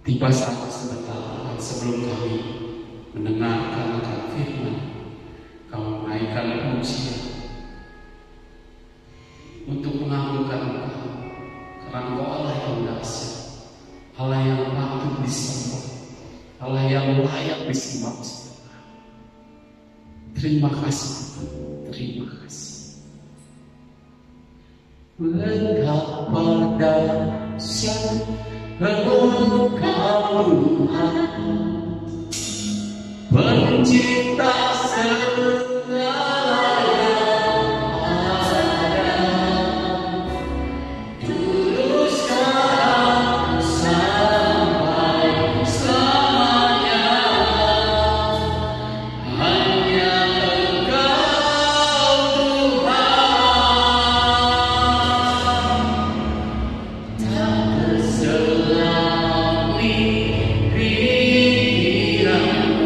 Tiba saat sebentar sebelum kami mendengarkan akan firman, kau menaikkan pujian untuk mengagungkan Engkau, karena Engkau Allah yang dahsyat, Allah yang patut disembah, Allah yang layak disembah. Terima kasih, terima kasih. Betapa dahsyat Engkau Tuhan, pencipta segala yang ada, dulu sekarang sampai selamanya. Hanya Engkau Tuhan, tak terselami pikiranmu.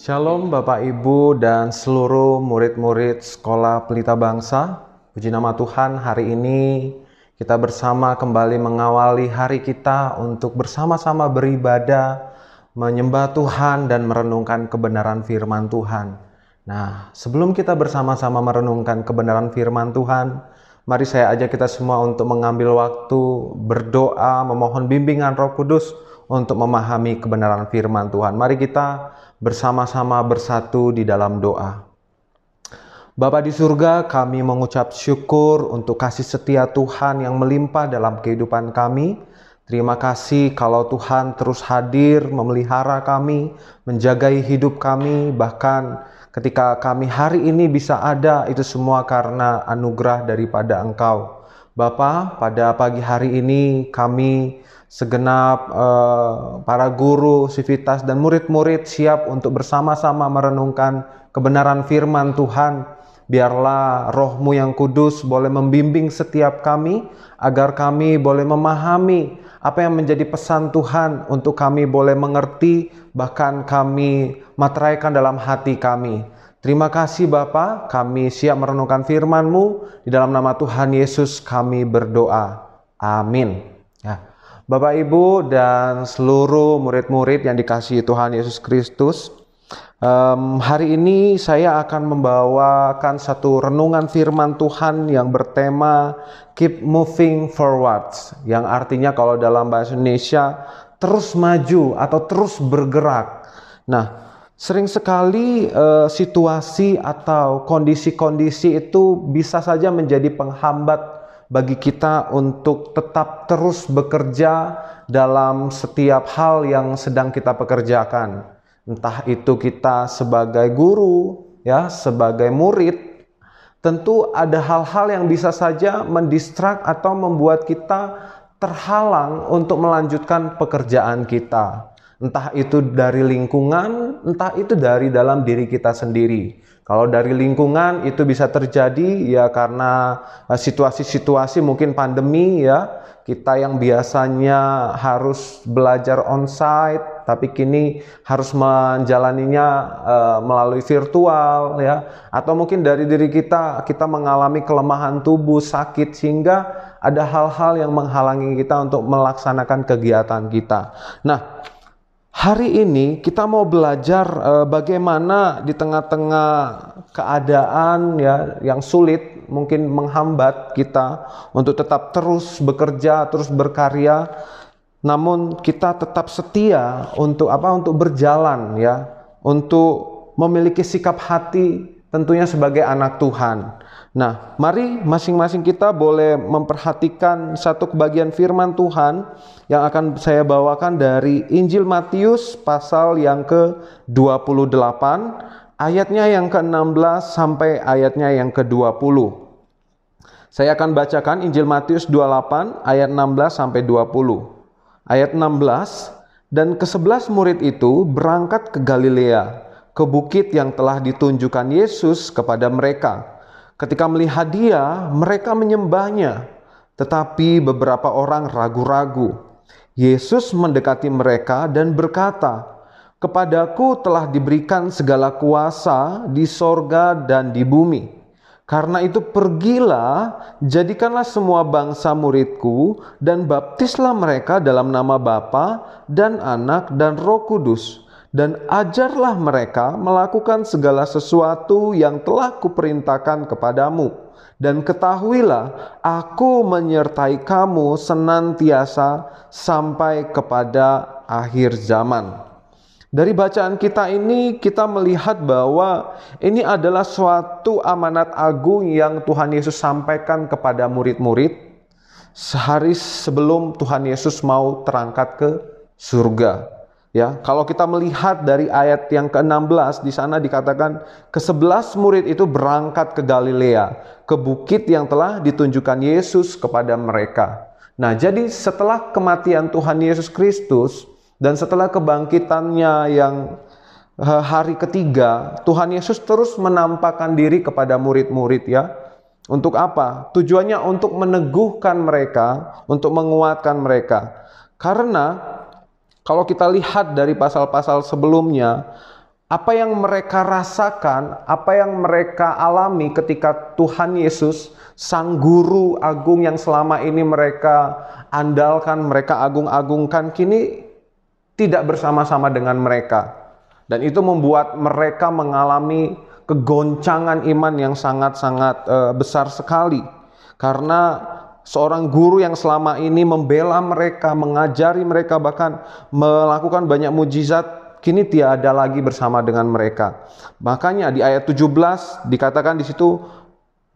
Shalom Bapak Ibu dan seluruh murid-murid Sekolah Pelita Bangsa. Puji nama Tuhan, hari ini kita bersama kembali mengawali hari kita untuk bersama-sama beribadah, menyembah Tuhan dan merenungkan kebenaran firman Tuhan. Nah, sebelum kita bersama-sama merenungkan kebenaran firman Tuhan, mari saya ajak kita semua untuk mengambil waktu berdoa, memohon bimbingan Roh Kudus untuk memahami kebenaran firman Tuhan. Mari kita bersama-sama bersatu di dalam doa. Bapa di surga, kami mengucap syukur untuk kasih setia Tuhan yang melimpah dalam kehidupan kami. Terima kasih kalau Tuhan terus hadir memelihara kami, menjagai hidup kami, bahkan ketika kami hari ini bisa ada, itu semua karena anugerah daripada Engkau. Bapa, pada pagi hari ini kami segenap para guru, sivitas, dan murid-murid siap untuk bersama-sama merenungkan kebenaran firman Tuhan. Biarlah Roh-Mu yang kudus boleh membimbing setiap kami, agar kami boleh memahami apa yang menjadi pesan Tuhan untuk kami boleh mengerti, bahkan kami materaikan dalam hati kami. Terima kasih Bapa, kami siap merenungkan firman-Mu. Di dalam nama Tuhan Yesus kami berdoa. Amin. Ya. Bapak Ibu dan seluruh murid-murid yang dikasihi Tuhan Yesus Kristus, hari ini saya akan membawakan satu renungan firman Tuhan yang bertema Keep Moving Forwards, yang artinya kalau dalam bahasa Indonesia terus maju atau terus bergerak. Nah, sering sekali situasi atau kondisi-kondisi itu bisa saja menjadi penghambat bagi kita untuk tetap terus bekerja dalam setiap hal yang sedang kita pekerjakan. Entah itu kita sebagai guru, ya, sebagai murid, tentu ada hal-hal yang bisa saja mendistrak atau membuat kita terhalang untuk melanjutkan pekerjaan kita. Entah itu dari lingkungan, entah itu dari dalam diri kita sendiri. Kalau dari lingkungan itu bisa terjadi ya karena situasi-situasi mungkin pandemi ya. Kita yang biasanya harus belajar onsite tapi kini harus menjalaninya melalui virtual ya. Atau mungkin dari diri kita mengalami kelemahan tubuh, sakit, sehingga ada hal-hal yang menghalangi kita untuk melaksanakan kegiatan kita. Nah, hari ini kita mau belajar bagaimana di tengah-tengah keadaan ya yang sulit mungkin menghambat kita untuk tetap terus bekerja, terus berkarya, namun kita tetap setia untuk untuk berjalan ya, untuk memiliki sikap hati tentunya sebagai anak Tuhan. Nah, mari masing-masing kita boleh memperhatikan satu kebagian firman Tuhan yang akan saya bawakan dari Injil Matius pasal yang ke-28, ayatnya yang ke-16 sampai ayatnya yang ke-20. Saya akan bacakan Injil Matius 28 ayat 16 sampai 20. Ayat 16, dan ke-11 murid itu berangkat ke Galilea, ke bukit yang telah ditunjukkan Yesus kepada mereka. Ketika melihat Dia, mereka menyembahnya, tetapi beberapa orang ragu-ragu. Yesus mendekati mereka dan berkata, "Kepadaku telah diberikan segala kuasa di sorga dan di bumi. Karena itu pergilah, jadikanlah semua bangsa muridku, dan baptislah mereka dalam nama Bapa dan Anak dan Roh Kudus. Dan ajarlah mereka melakukan segala sesuatu yang telah kuperintahkan kepadamu. Dan ketahuilah, aku menyertai kamu senantiasa sampai kepada akhir zaman." Dari bacaan kita ini, kita melihat bahwa ini adalah suatu amanat agung yang Tuhan Yesus sampaikan kepada murid-murid sehari sebelum Tuhan Yesus mau terangkat ke surga. Ya, kalau kita melihat dari ayat yang ke-16, di sana dikatakan ke-11 murid itu berangkat ke Galilea, ke bukit yang telah ditunjukkan Yesus kepada mereka. Nah, jadi setelah kematian Tuhan Yesus Kristus dan setelah kebangkitannya yang hari ketiga, Tuhan Yesus terus menampakkan diri kepada murid-murid ya. Untuk apa? Tujuannya untuk meneguhkan mereka, untuk menguatkan mereka. Karena kalau kita lihat dari pasal-pasal sebelumnya, apa yang mereka rasakan, apa yang mereka alami ketika Tuhan Yesus, Sang Guru Agung yang selama ini mereka andalkan, mereka agung-agungkan, kini tidak bersama-sama dengan mereka. Dan itu membuat mereka mengalami kegoncangan iman yang sangat-sangat besar sekali. Karena seorang guru yang selama ini membela mereka, mengajari mereka, bahkan melakukan banyak mujizat, kini tiada lagi bersama dengan mereka. Makanya di ayat 17 dikatakan di situ,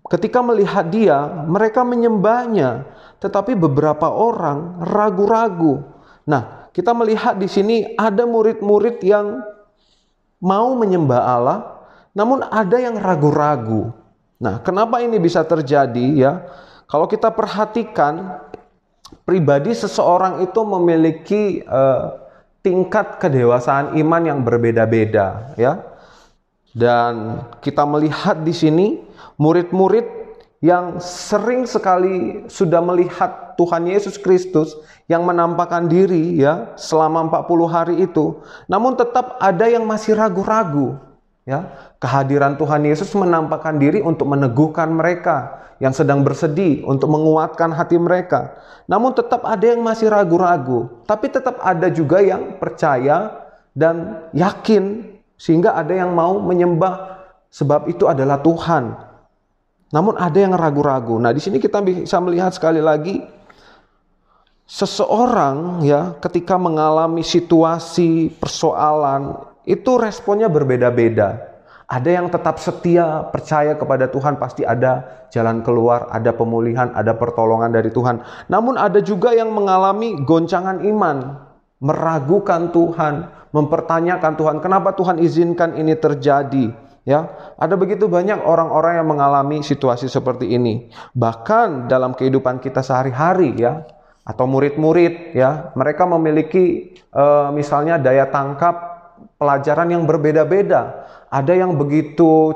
ketika melihat dia, mereka menyembahnya, tetapi beberapa orang ragu-ragu. Nah, kita melihat di sini ada murid-murid yang mau menyembah Allah, namun ada yang ragu-ragu. Nah, kenapa ini bisa terjadi ya? Kalau kita perhatikan, pribadi seseorang itu memiliki tingkat kedewasaan iman yang berbeda-beda ya. Dan kita melihat di sini murid-murid yang sering sekali sudah melihat Tuhan Yesus Kristus yang menampakkan diri ya selama 40 hari itu, namun tetap ada yang masih ragu-ragu ya. Kehadiran Tuhan Yesus menampakkan diri untuk meneguhkan mereka yang sedang bersedih, untuk menguatkan hati mereka. Namun tetap ada yang masih ragu-ragu, tapi tetap ada juga yang percaya dan yakin, sehingga ada yang mau menyembah sebab itu adalah Tuhan. Namun ada yang ragu-ragu. Nah, di sini kita bisa melihat sekali lagi, seseorang ya ketika mengalami situasi persoalan itu responnya berbeda-beda. Ada yang tetap setia, percaya kepada Tuhan, pasti ada jalan keluar, ada pemulihan, ada pertolongan dari Tuhan. Namun ada juga yang mengalami goncangan iman, meragukan Tuhan, mempertanyakan Tuhan, kenapa Tuhan izinkan ini terjadi? Ya, ada begitu banyak orang-orang yang mengalami situasi seperti ini. Bahkan dalam kehidupan kita sehari-hari ya, atau murid-murid ya, mereka memiliki misalnya daya tangkap pelajaran yang berbeda-beda. Ada yang begitu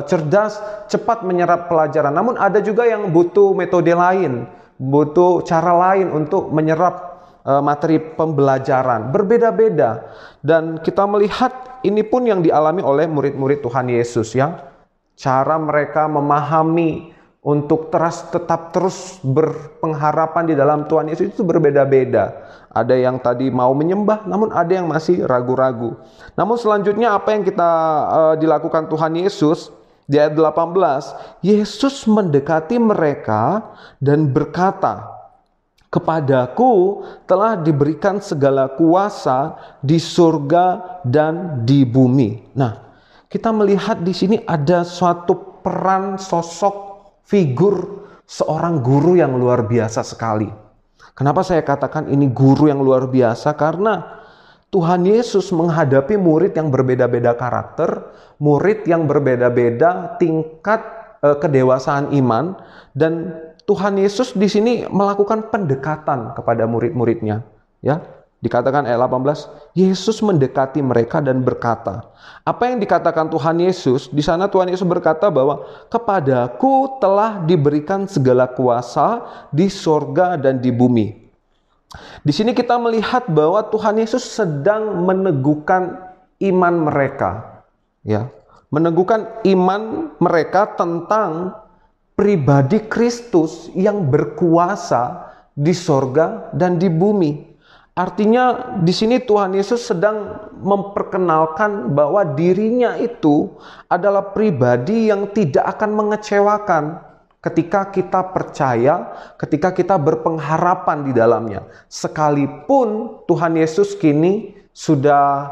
cerdas, cepat menyerap pelajaran. Namun ada juga yang butuh metode lain, butuh cara lain untuk menyerap materi pembelajaran. Berbeda-beda. Dan kita melihat ini pun yang dialami oleh murid-murid Tuhan Yesus ya. Cara mereka memahami untuk tetap terus berpengharapan di dalam Tuhan Yesus itu berbeda-beda. Ada yang tadi mau menyembah, namun ada yang masih ragu-ragu. Namun selanjutnya apa yang kita dilakukan Tuhan Yesus di ayat 18, Yesus mendekati mereka dan berkata, "Kepadaku telah diberikan segala kuasa di surga dan di bumi." Nah, kita melihat di sini ada suatu peran sosok figur seorang guru yang luar biasa sekali. Kenapa saya katakan ini guru yang luar biasa? Karena Tuhan Yesus menghadapi murid yang berbeda-beda karakter, murid yang berbeda-beda tingkat kedewasaan iman, dan Tuhan Yesus di sini melakukan pendekatan kepada murid-muridnya. Ya, dikatakan ayat 18, Yesus mendekati mereka dan berkata. Apa yang dikatakan Tuhan Yesus? Di sana Tuhan Yesus berkata bahwa kepadaku telah diberikan segala kuasa di sorga dan di bumi. Di sini kita melihat bahwa Tuhan Yesus sedang meneguhkan iman mereka. Ya, meneguhkan iman mereka tentang pribadi Kristus yang berkuasa di sorga dan di bumi. Artinya di sini Tuhan Yesus sedang memperkenalkan bahwa dirinya itu adalah pribadi yang tidak akan mengecewakan ketika kita percaya, ketika kita berpengharapan di dalamnya. Sekalipun Tuhan Yesus kini sudah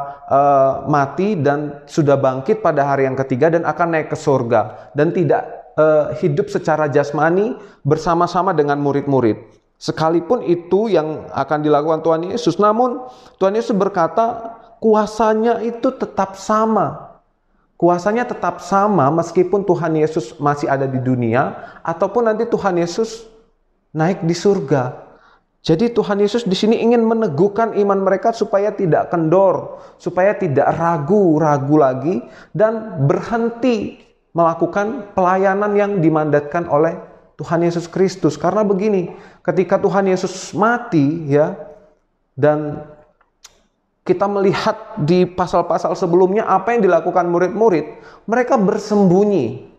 mati dan sudah bangkit pada hari yang ketiga dan akan naik ke surga dan tidak hidup secara jasmani bersama-sama dengan murid-murid. Sekalipun itu yang akan dilakukan Tuhan Yesus, namun Tuhan Yesus berkata kuasanya itu tetap sama. Kuasanya tetap sama meskipun Tuhan Yesus masih ada di dunia ataupun nanti Tuhan Yesus naik di surga. Jadi Tuhan Yesus di sini ingin meneguhkan iman mereka supaya tidak kendor, supaya tidak ragu-ragu lagi dan berhenti melakukan pelayanan yang dimandatkan oleh Tuhan Yesus Kristus. Karena begini, ketika Tuhan Yesus mati ya, dan kita melihat di pasal-pasal sebelumnya apa yang dilakukan murid-murid, mereka bersembunyi.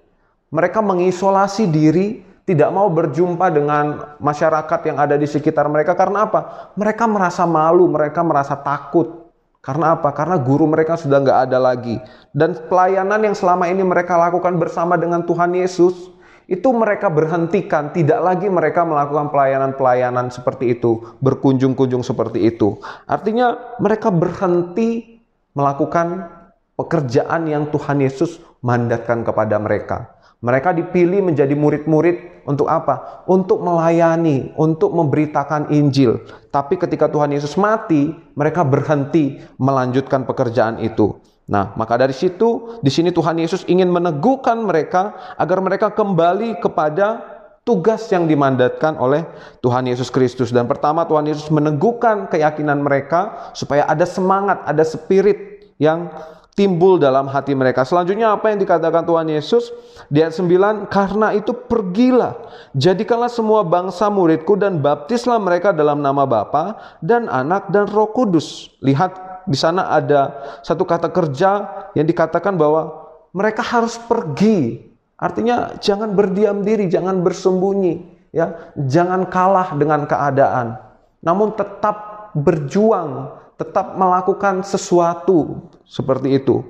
Mereka mengisolasi diri, tidak mau berjumpa dengan masyarakat yang ada di sekitar mereka. Karena apa? Mereka merasa malu, mereka merasa takut. Karena apa? Karena guru mereka sudah nggak ada lagi. Dan pelayanan yang selama ini mereka lakukan bersama dengan Tuhan Yesus, itu mereka berhentikan. Tidak lagi mereka melakukan pelayanan-pelayanan seperti itu, berkunjung-kunjung seperti itu. Artinya mereka berhenti melakukan pekerjaan yang Tuhan Yesus mandatkan kepada mereka. Mereka dipilih menjadi murid-murid untuk apa? Untuk melayani, untuk memberitakan Injil. Tapi ketika Tuhan Yesus mati, mereka berhenti melanjutkan pekerjaan itu. Nah, maka dari situ, di sini Tuhan Yesus ingin meneguhkan mereka agar mereka kembali kepada tugas yang dimandatkan oleh Tuhan Yesus Kristus. Dan pertama, Tuhan Yesus meneguhkan keyakinan mereka supaya ada semangat, ada spirit yang timbul dalam hati mereka. Selanjutnya apa yang dikatakan Tuhan Yesus di ayat 9, karena itu pergilah, jadikanlah semua bangsa muridku dan baptislah mereka dalam nama Bapa dan Anak dan Roh Kudus. Lihat di sana ada satu kata kerja yang dikatakan bahwa mereka harus pergi. Artinya jangan berdiam diri, jangan bersembunyi, ya, jangan kalah dengan keadaan. Namun tetap berjuang, tetap melakukan sesuatu seperti itu.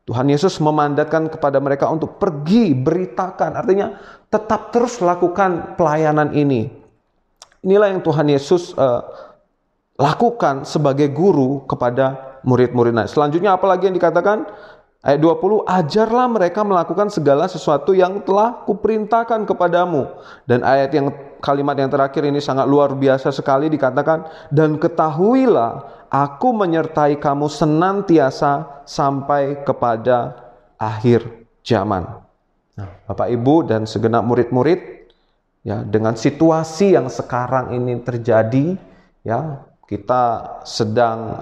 Tuhan Yesus memandatkan kepada mereka untuk pergi, beritakan. Artinya tetap terus lakukan pelayanan ini. Inilah yang Tuhan Yesus lakukan sebagai guru kepada murid-muridnya. Selanjutnya apalagi yang dikatakan? Ayat 20, ajarlah mereka melakukan segala sesuatu yang telah kuperintahkan kepadamu. Dan kalimat yang terakhir ini sangat luar biasa sekali, dikatakan, dan ketahuilah aku menyertai kamu senantiasa sampai kepada akhir zaman. Nah, Bapak Ibu dan segenap murid-murid, ya, dengan situasi yang sekarang ini terjadi, ya, kita sedang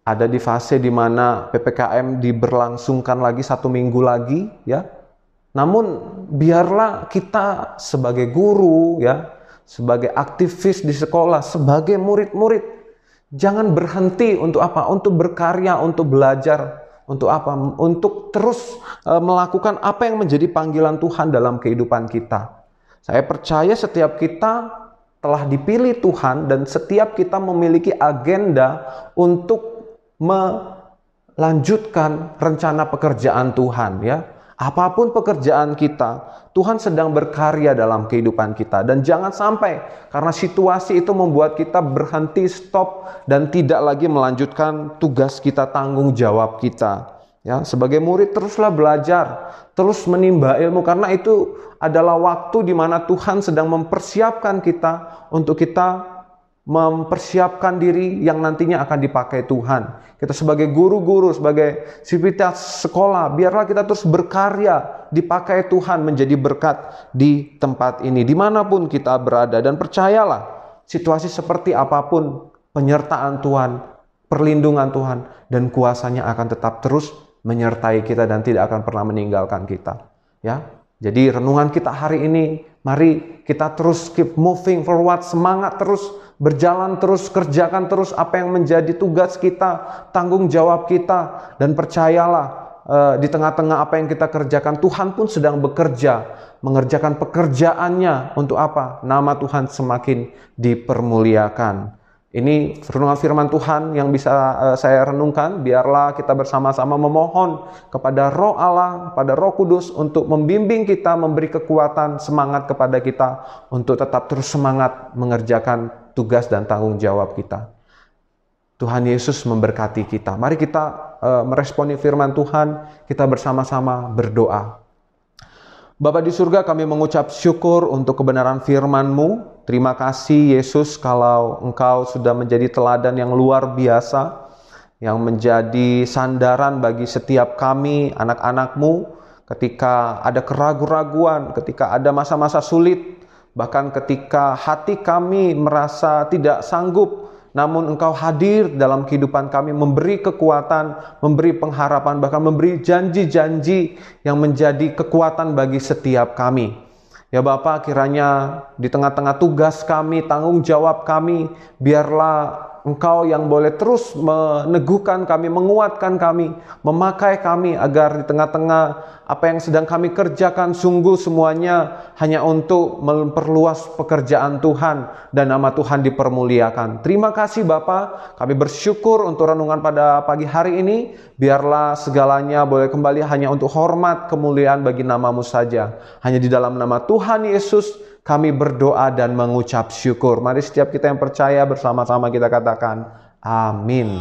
ada di fase di mana PPKM diberlangsungkan lagi 1 minggu lagi, ya. Namun biarlah kita sebagai guru, ya, sebagai aktivis di sekolah, sebagai murid-murid, jangan berhenti untuk apa? Untuk berkarya, untuk belajar, untuk apa? Untuk terus melakukan apa yang menjadi panggilan Tuhan dalam kehidupan kita. Saya percaya setiap kita telah dipilih Tuhan dan setiap kita memiliki agenda untuk melanjutkan rencana pekerjaan Tuhan, ya. Apapun pekerjaan kita, Tuhan sedang berkarya dalam kehidupan kita. Dan jangan sampai karena situasi itu membuat kita berhenti, stop, dan tidak lagi melanjutkan tugas kita, tanggung jawab kita. Ya, sebagai murid teruslah belajar, terus menimba ilmu, karena itu adalah waktu di mana Tuhan sedang mempersiapkan kita untuk kita mempersiapkan diri yang nantinya akan dipakai Tuhan. Kita sebagai guru-guru, sebagai sivitas sekolah, biarlah kita terus berkarya, dipakai Tuhan menjadi berkat di tempat ini, dimanapun kita berada. Dan percayalah, situasi seperti apapun, penyertaan Tuhan, perlindungan Tuhan, dan kuasanya akan tetap terus menyertai kita dan tidak akan pernah meninggalkan kita. Ya, jadi renungan kita hari ini, mari kita terus keep moving forward, semangat terus, berjalan terus, kerjakan terus apa yang menjadi tugas kita, tanggung jawab kita. Dan percayalah, di tengah-tengah apa yang kita kerjakan, Tuhan pun sedang bekerja, mengerjakan pekerjaannya untuk apa? Nama Tuhan semakin dipermuliakan. Ini renungan firman Tuhan yang bisa saya renungkan. Biarlah kita bersama-sama memohon kepada Roh Allah, kepada Roh Kudus untuk membimbing kita, memberi kekuatan, semangat kepada kita untuk tetap terus semangat mengerjakan tugas dan tanggung jawab kita. Tuhan Yesus memberkati kita. Mari kita meresponi firman Tuhan, kita bersama-sama berdoa. Bapa di surga, kami mengucap syukur untuk kebenaran firman-Mu. Terima kasih Yesus kalau Engkau sudah menjadi teladan yang luar biasa, yang menjadi sandaran bagi setiap kami, anak-anak-Mu, ketika ada keraguan-raguan, ketika ada masa-masa sulit, bahkan ketika hati kami merasa tidak sanggup, namun Engkau hadir dalam kehidupan kami, memberi kekuatan, memberi pengharapan, bahkan memberi janji-janji yang menjadi kekuatan bagi setiap kami. Ya Bapa, kiranya di tengah-tengah tugas kami, tanggung jawab kami, biarlah Engkau yang boleh terus meneguhkan kami, menguatkan kami, memakai kami agar di tengah-tengah apa yang sedang kami kerjakan sungguh semuanya hanya untuk memperluas pekerjaan Tuhan dan nama Tuhan dipermuliakan. Terima kasih Bapa, kami bersyukur untuk renungan pada pagi hari ini. Biarlah segalanya boleh kembali hanya untuk hormat kemuliaan bagi nama-Mu saja. Hanya di dalam nama Tuhan Yesus kami berdoa dan mengucap syukur. Mari setiap kita yang percaya bersama-sama kita katakan amin.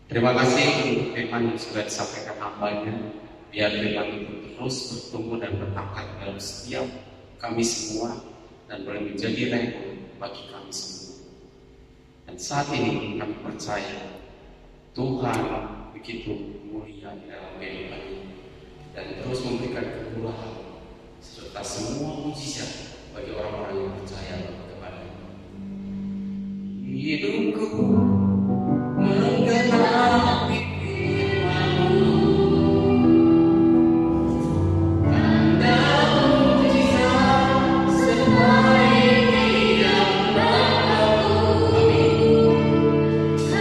Terima kasih untuk firman yang sudah disampaikan hambanya. Biar firman itu terus bertumbuh dan berakar dalam setiap kami semua dan boleh menjadi rema bagi kami semua. Dan saat ini kami percaya Tuhan begitu mulia di dalam kehidupan ini dan terus memberikan kemurahan serta semua mujizat bagi orang-orang yang percaya kepada-Nya. Hidupku menggenapi firman-Mu, tanda mujizat semua yang berlaku. Amin.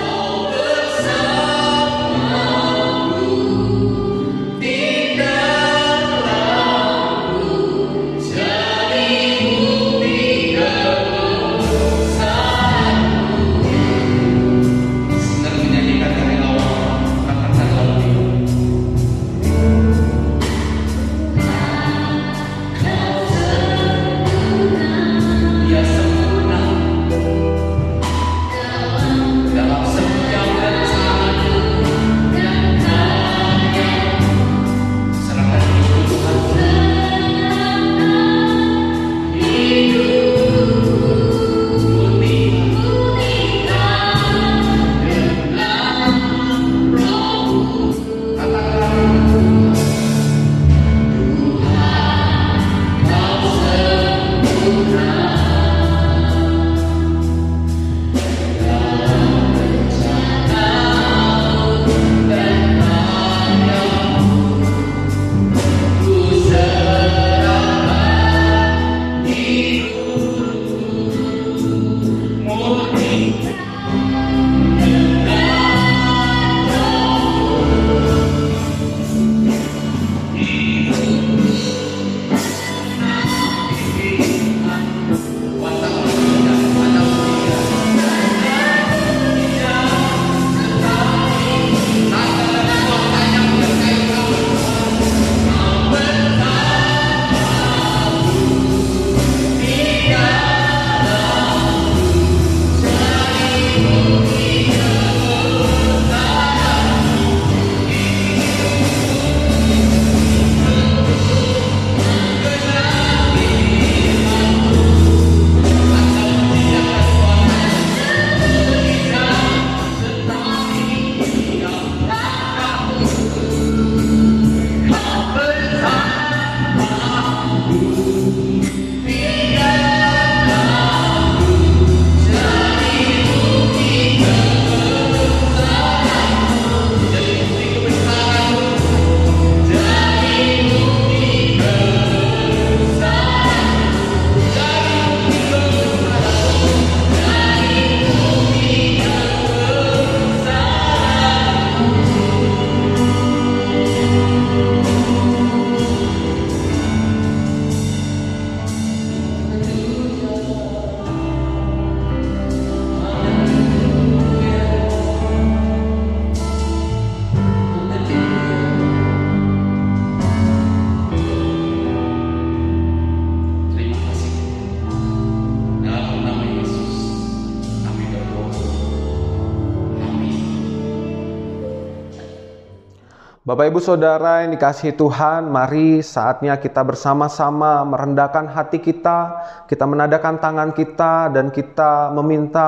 Bapak Ibu Saudara yang dikasihi Tuhan, mari saatnya kita bersama-sama merendahkan hati kita menadakan tangan kita, dan kita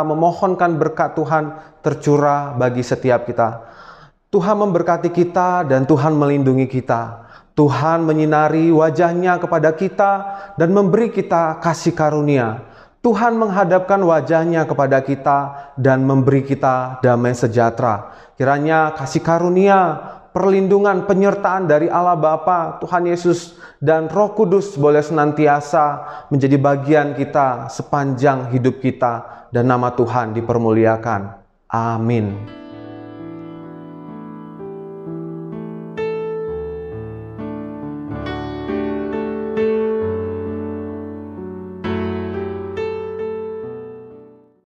memohonkan berkat Tuhan tercurah bagi setiap kita. Tuhan memberkati kita dan Tuhan melindungi kita. Tuhan menyinari wajah-Nya kepada kita dan memberi kita kasih karunia. Tuhan menghadapkan wajah-Nya kepada kita dan memberi kita damai sejahtera. Kiranya kasih karunia, perlindungan, penyertaan dari Allah Bapa, Tuhan Yesus, dan Roh Kudus boleh senantiasa menjadi bagian kita sepanjang hidup kita, dan nama Tuhan dipermuliakan. Amin.